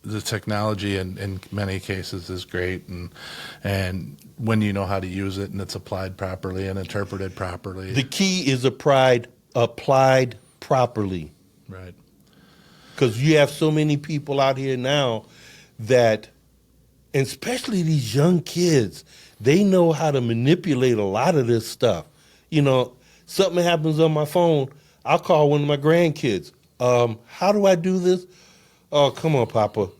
the technology in many cases is great, and when you know how to use it and it's applied properly and interpreted properly. The key is applied properly. Right. Because you have so many people out here now that, and especially these young kids, they know how to manipulate a lot of this stuff. You know, something happens on my phone, I'll call one of my grandkids. How do I do this? Oh, come on, Papa.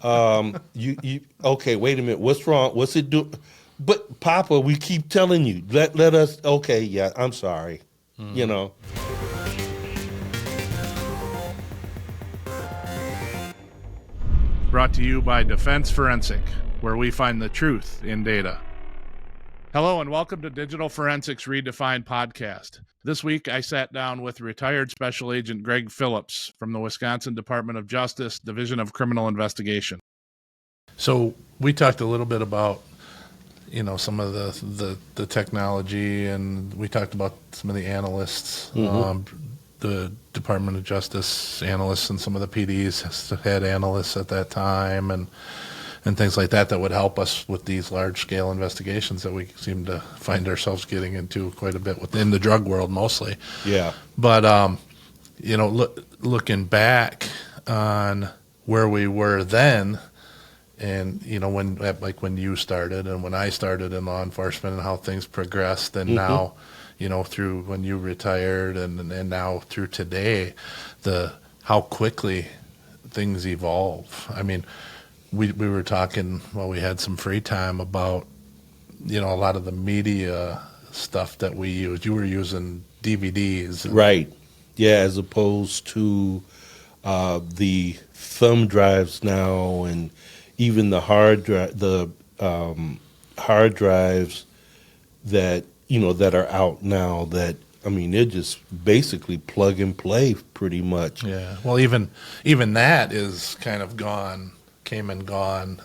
Okay, wait a minute. What's wrong? What's it do? But Papa, we keep telling you. Let us. Okay, yeah. I'm sorry. You know. Brought to you by Defense Forensic, where we find the truth in data. Hello and welcome to Digital Forensics Redefined podcast. This week I sat down with retired Special Agent Greg Phillips from the Wisconsin Department of Justice, Division of Criminal Investigation. So we talked a little bit about, you know, some of the technology, and we talked about some of the analysts, the Department of Justice analysts, and some of the PDs had analysts at that time, and things like that would help us with these large-scale investigations that we seem to find ourselves getting into quite a bit within the drug world mostly. Yeah. But, you know, looking back on where we were then, and, you know, when you started and when I started in law enforcement and how things progressed, and now, you know, through when you retired and now through today, how quickly things evolve. I mean, we were talking while we had some free time about, you know, a lot of the media stuff that we used. You were using DVDs. Right. Yeah, as opposed to the thumb drives now, and even the hard drives that, you know, that are out now that, I mean, they're just basically plug and play pretty much. Yeah. Well, even that is kind of came and gone.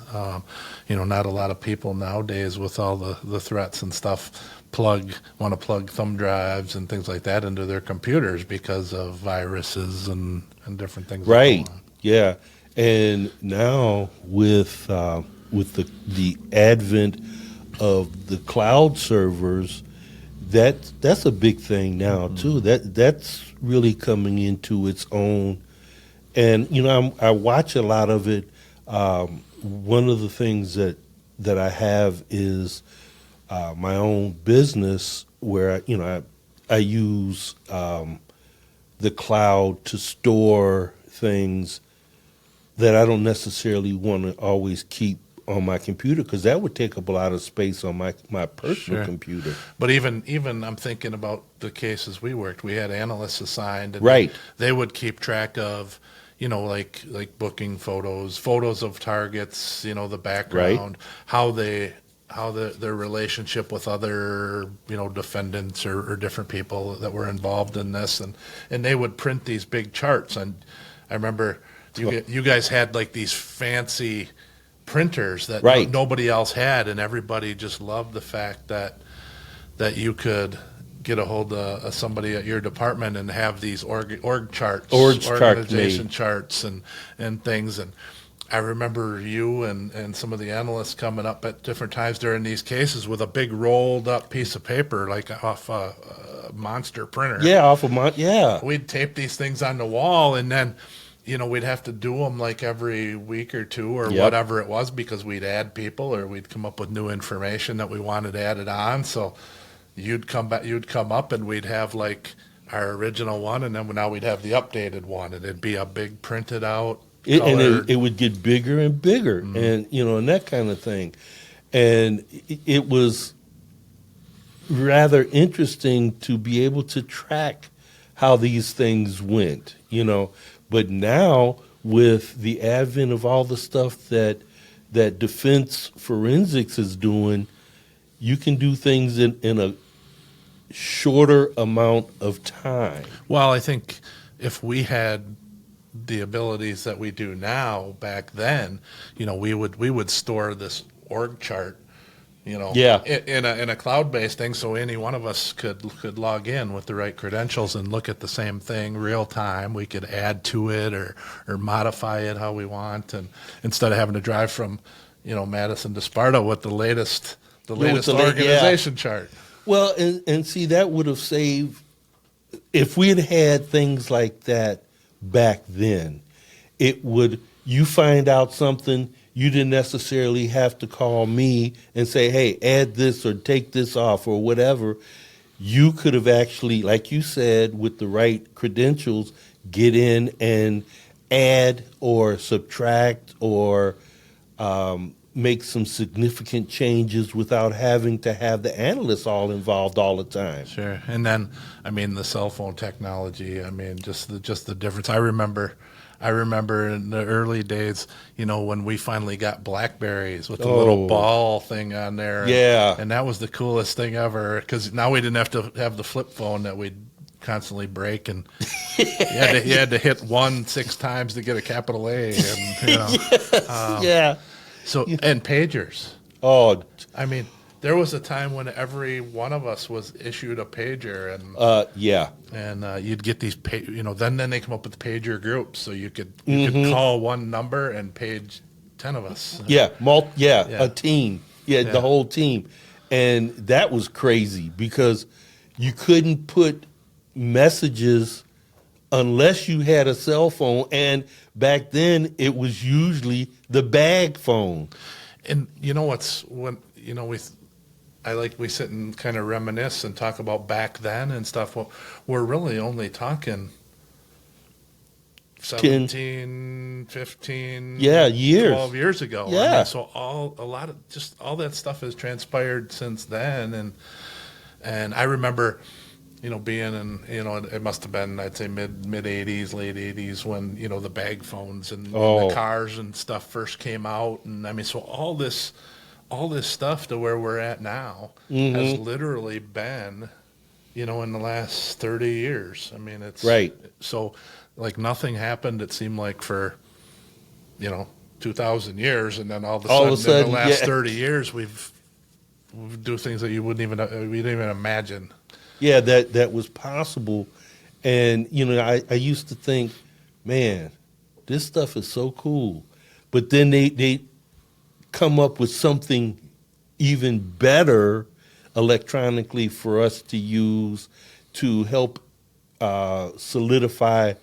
You know, not a lot of people nowadays with all the threats and stuff want to plug thumb drives and things like that into their computers because of viruses and different things. Right. Yeah. And now with the advent of the cloud servers, that's a big thing now too. That's really coming into its own. And you know, I watch a lot of it. One of the things that I have is my own business where I use the cloud to store things that I don't necessarily want to always keep on my computer, because that would take up a lot of space on my personal computer. But even I'm thinking about the cases we worked. We had analysts assigned, and right. They would keep track of, you know, like booking photos of targets, you know, the background, right. how their relationship with other, you know, defendants or different people that were involved in this, and they would print these big charts. And I remember you guys had like these fancy printers that right. nobody else had, and everybody just loved the fact that you could get a hold of somebody at your department and have these org charts, organization charts and things. And I remember you and some of the analysts coming up at different times during these cases with a big rolled up piece of paper, like off a monster printer. Yeah, yeah. We'd tape these things on the wall, and then, you know, we'd have to do them like every week or two or whatever it was, because we'd add people or we'd come up with new information that we wanted added on. So you'd come up and we'd have like our original one, and then now we'd have the updated one, and it'd be a big printed out. And it would get bigger and bigger, and you know, and that kind of thing. And it was rather interesting to be able to track how these things went, you know. But now, with the advent of all the stuff that Defense Forensics is doing, you can do things in a shorter amount of time. Well, I think if we had the abilities that we do now back then, you know, we would store this org chart Yeah. in a cloud-based thing, so any one of us could log in with the right credentials and look at the same thing real time. We could add to it or modify it how we want, and instead of having to drive from Madison to Sparta with the latest organization chart. Well, and see, that would have saved if we had had things like that back then. You find out something, you didn't necessarily have to call me and say, hey, add this or take this off or whatever. You could have actually, like you said, with the right credentials, get in and add or subtract or make some significant changes without having to have the analysts all involved all the time. Sure. And then, the cell phone technology, just the difference. I remember in the early days, when we finally got Blackberries with the little ball thing on there. Yeah. And that was the coolest thing ever, because now we didn't have to have the flip phone that we'd constantly break, and you had to hit 6 times to get a capital A. And, yeah. So, and pagers. Oh. There was a time when every one of us was issued a pager, and and you'd get these, then they come up with the pager groups, so you could call one number and page 10 of us. Yeah, a team. Yeah, the whole team, and that was crazy because you couldn't put messages unless you had a cell phone, and back then it was usually the bag phone. And we sit and kind of reminisce and talk about back then and stuff. Well, we're really only talking 17, 15, years. 12 years ago. Yeah. So all that stuff has transpired since then. And I remember, being in, it must have been, I'd say mid 80s, late 80s when, the bag phones and the cars and stuff first came out. And so all this stuff to where we're at now has literally been, in the last 30 years. It's right. So like nothing happened, it seemed like, for, 2,000 years. And then all of a sudden in the last 30 years, we do things that we didn't even imagine. Yeah, that was possible. And, I used to think, man, this stuff is so cool. But then they come up with something even better electronically for us to use to help solidify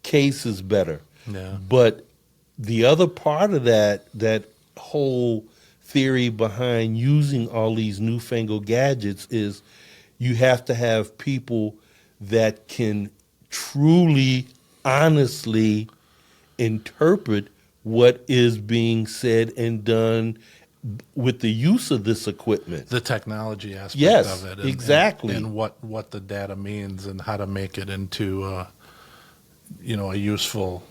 cases better. Yeah. But the other part of that whole theory behind using all these newfangled gadgets is you have to have people that can truly, honestly interpret what is being said and done with the use of this equipment. The technology aspect of it. Exactly. And what the data means and how to make it into, a useful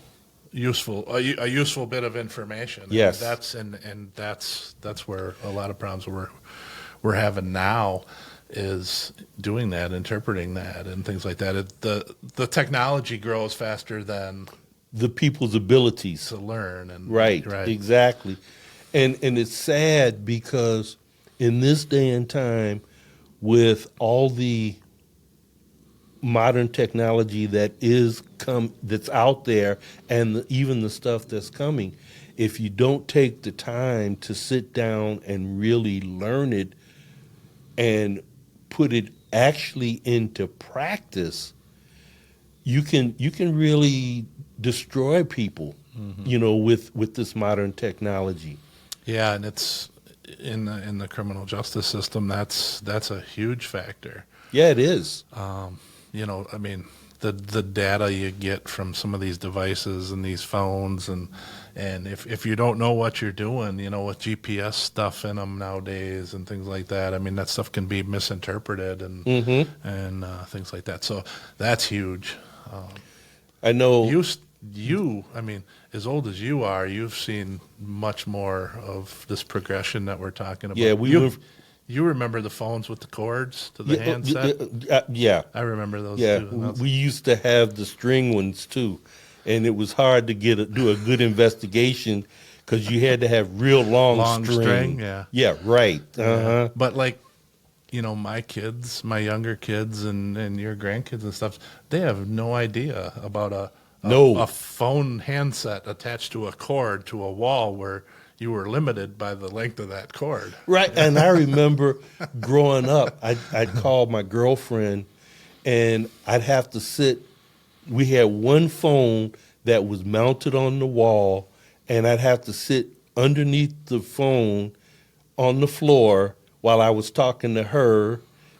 bit of information. Yes. And that's where a lot of problems we're having now is doing that, interpreting that, and things like that. The technology grows faster than the people's abilities to learn. And right, exactly. And it's sad because in this day and time, with all the modern technology that's out there, and even the stuff that's coming, if you don't take the time to sit down and really learn it and put it actually into practice, you can really destroy people, with this modern technology. Yeah, and it's in the criminal justice system. That's a huge factor. Yeah, it is. The data you get from some of these devices and these phones, and if you don't know what you're doing, with GPS stuff in them nowadays and things like that, that stuff can be misinterpreted and things like that. So that's huge. I know as old as you are, you've seen much more of this progression that we're talking about. Yeah, you remember the phones with the cords to the handset? Yeah. I remember those too. We used to have the string ones too, and it was hard to do a good investigation because you had to have real long string. Yeah. Yeah, right. Yeah. But like, my kids, my younger kids and your grandkids and stuff, they have no idea about a phone handset attached to a cord to a wall where you were limited by the length of that cord. Right. And I remember growing up, I'd call my girlfriend and I'd have to sit. We had one phone that was mounted on the wall, and I'd have to sit underneath the phone on the floor while I was talking to her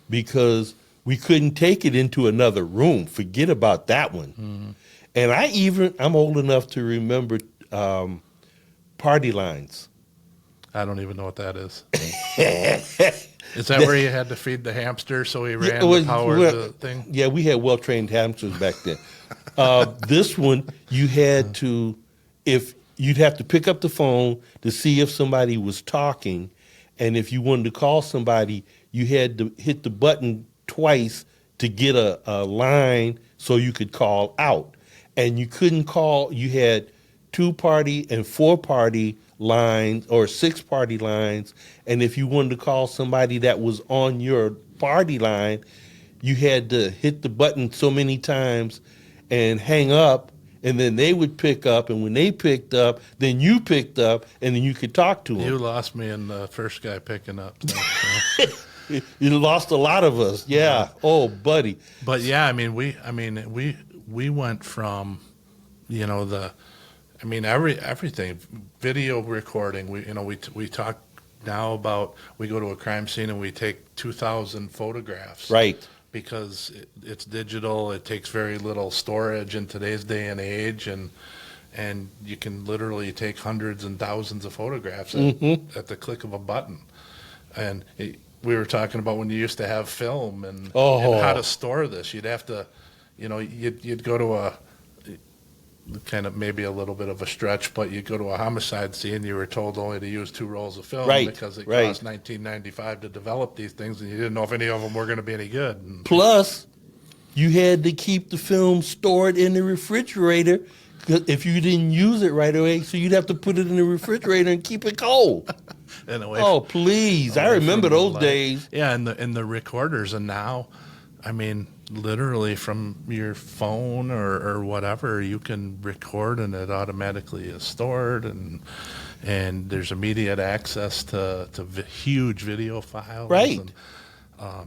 because we couldn't take it into another room. Forget about that one. Mm-hmm. And I'm old enough to remember party lines. I don't even know what that is. Is that where you had to feed the hamster so he ran the power of the thing? Yeah, we had well-trained hamsters back then. This one, you had to, you'd have to pick up the phone to see if somebody was talking, and if you wanted to call somebody, you had to hit the button twice to get a line so you could call out. And you couldn't call, you had 2-party and 4-party lines or 6-party lines, and if you wanted to call somebody that was on your party line, you had to hit the button so many times and hang up, and then they would pick up, and when they picked up, then you picked up, and then you could talk to them. You lost me in the first guy picking up. You lost a lot of us, yeah. Oh, buddy. But yeah, we went from, everything, video recording. We talk now about, we go to a crime scene and we take 2,000 photographs. Right. Because it's digital, it takes very little storage in today's day and age, and you can literally take hundreds and thousands of photographs at the click of a button. And we were talking about when you used to have film and how to store this. You'd have to, you'd go to a kind of maybe a little bit of a stretch, but you go to a homicide scene, you were told only to use 2 rolls of film because it cost $19.95 to develop these things, and you didn't know if any of them were going to be any good. And plus, you had to keep the film stored in the refrigerator if you didn't use it right away, so you'd have to put it in the refrigerator and keep it cold. Please. I remember those days. Yeah, and the recorders, and now, literally from your phone or whatever, you can record and it automatically is stored, and there's immediate access to huge video files. Right. And,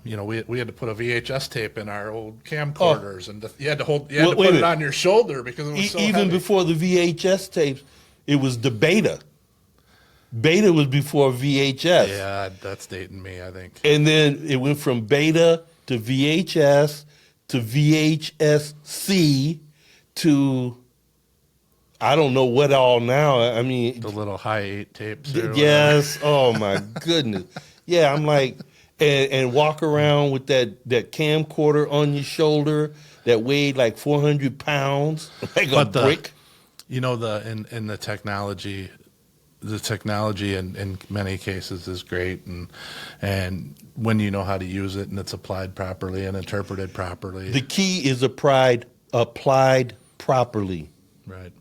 we had to put a VHS tape in our old camcorders, and you had to put it on your shoulder because it was so even heavy. Before the VHS tapes, it was the Beta. Beta was before VHS. Yeah, that's dating me, I think. And then it went from Beta to VHS to VHS-C to I don't know what all now. The little high 8 tapes. Yes. Oh my goodness. Yeah, I'm like, and walk around with that camcorder on your shoulder that weighed like 400 pounds, like a brick. In the technology. The technology in many cases is great, and when you know how to use it and it's applied properly and interpreted properly. The key is applied properly. Right.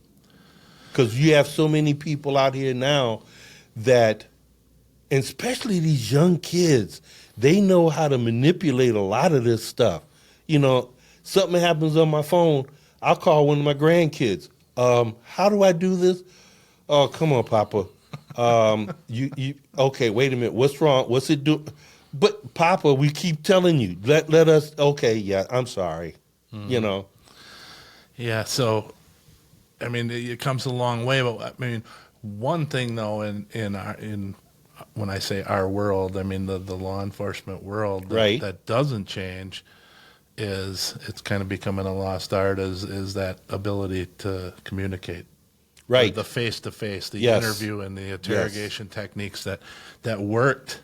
Because you have so many people out here now that, and especially these young kids, they know how to manipulate a lot of this stuff. Something happens on my phone, I'll call one of my grandkids. How do I do this? Oh, come on, Papa. Okay, wait a minute. What's wrong? What's it do? But Papa, we keep telling you. Let us. Okay, yeah. I'm sorry. Yeah. So, it comes a long way. But one thing though, in when I say our world, the law enforcement world that doesn't change is it's kind of becoming a lost art. Is that ability to communicate. Right. The face-to-face, the interview and the interrogation techniques that worked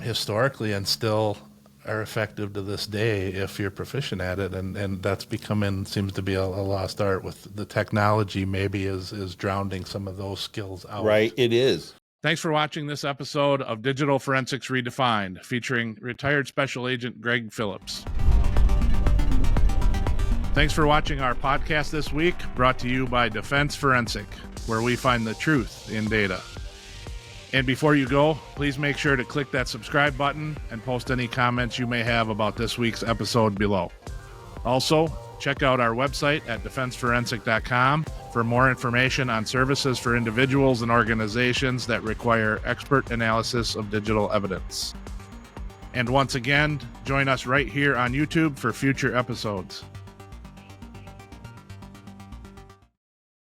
historically and still are effective to this day if you're proficient at it. And that's seems to be a lost art with the technology maybe is drowning some of those skills out. Right, it is. Thanks for watching this episode of Digital Forensics Redefined, featuring retired Special Agent Greg Phillips. Thanks for watching our podcast this week, brought to you by Defense Forensic. where we find the truth in data. And before you go, please make sure to click that subscribe button and post any comments you may have about this week's episode below. Also, check out our website at defenseforensic.com for more information on services for individuals and organizations that require expert analysis of digital evidence. And once again, join us right here on YouTube for future episodes.